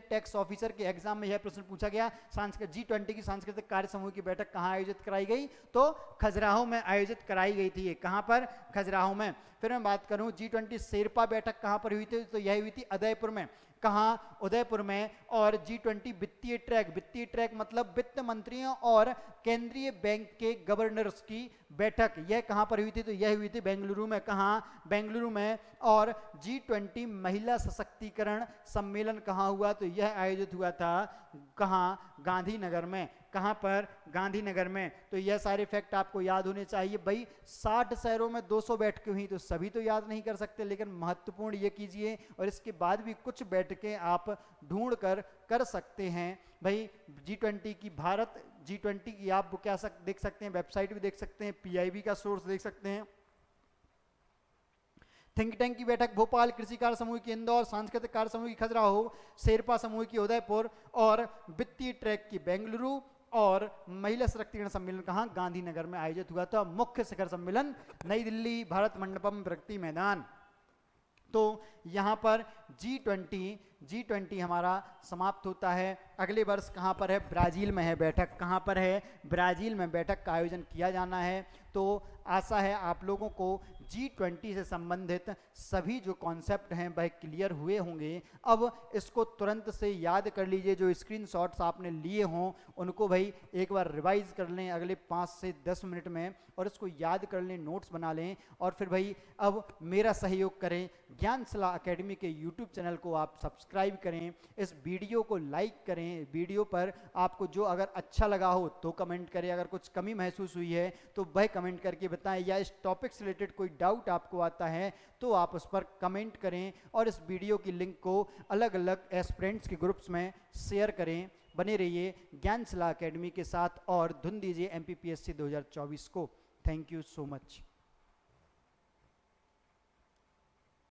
टैक्स ऑफिसर के एग्जाम में यह प्रश्न पूछा गया, G20 की सांस्कृतिक कार्य समूह की बैठक कहाँ आयोजित कराई गई, तो खजुराहो में आयोजित कराई गई थी। कहाँ पर, खजुराहो में। फिर मैं बात करूं G20 शेरपा बैठक कहाँ पर हुई थी, तो यह हुई थी उदयपुर में। कहाँ, उदयपुर में। और G20 वित्तीय ट्रैक मतलब वित्त मंत्रियों और केंद्रीय बैंक के गवर्नर्स की बैठक, यह कहाँ पर हुई थी, तो यह हुई थी बेंगलुरु में। कहाँ, बेंगलुरु में। और G20 महिला सशक्तिकरण सम्मेलन कहाँ हुआ, तो यह आयोजित हुआ था कहाँ, गांधीनगर में। कहाँ पर, गांधीनगर में। तो यह सारे फैक्ट आपको याद होने चाहिए। भाई 60 शहरों में 200 बैठकें हुई, तो सभी तो याद नहीं कर सकते, लेकिन महत्वपूर्ण ये कीजिए, और इसके बाद भी कुछ बैठकें आप ढूंढ कर सकते हैं। भाई G20 की आप क्या देख सकते हैं, वेबसाइट भी देख सकते हैं, PIB का सोर्स देख सकते हैं। थिंक टैंक की बैठक भोपाल, कृषि कार्य समूह की इंदौर, सांस्कृतिक कार्य समूह की खजुराहो, शेरपा समूह की उदयपुर और वित्तीय ट्रैक की बेंगलुरु और महिला सशक्तिकरण सम्मेलन कहाँ, गांधीनगर में आयोजित हुआ था। मुख्य शिखर सम्मेलन नई दिल्ली, भारत मंडपम, प्रगति मैदान। तो यहाँ पर G20 हमारा समाप्त होता है। अगले वर्ष कहाँ पर है, ब्राज़ील में है बैठक। कहाँ पर है, ब्राज़ील में बैठक का आयोजन किया जाना है। तो आशा है आप लोगों को G20 से संबंधित सभी जो कॉन्सेप्ट हैं वह क्लियर हुए होंगे। अब इसको तुरंत से याद कर लीजिए, जो स्क्रीनशॉट्स आपने लिए हों उनको भाई एक बार रिवाइज कर लें अगले 5 से 10 मिनट में, और इसको याद कर लें, नोट्स बना लें। और फिर भाई अब मेरा सहयोग करें, ज्ञानशिला अकेडमी के यूट्यूब चैनल को आप सब्सक्राइब करें, इस वीडियो को लाइक करें। वीडियो पर आपको जो अगर अच्छा लगा हो तो कमेंट करें, अगर कुछ कमी महसूस हुई है तो वह कमेंट करके बताएं, या इस टॉपिक से रिलेटेड कोई डाउट आपको आता है तो आप उस पर कमेंट करें, और इस वीडियो की लिंक को अलग अलग एस्पिरेंट्स के ग्रुप्स में शेयर करें। बने रहिए ज्ञानशिला अकेडमी के साथ और धुन दीजिए MPPSC 2024 को। Thank you so much.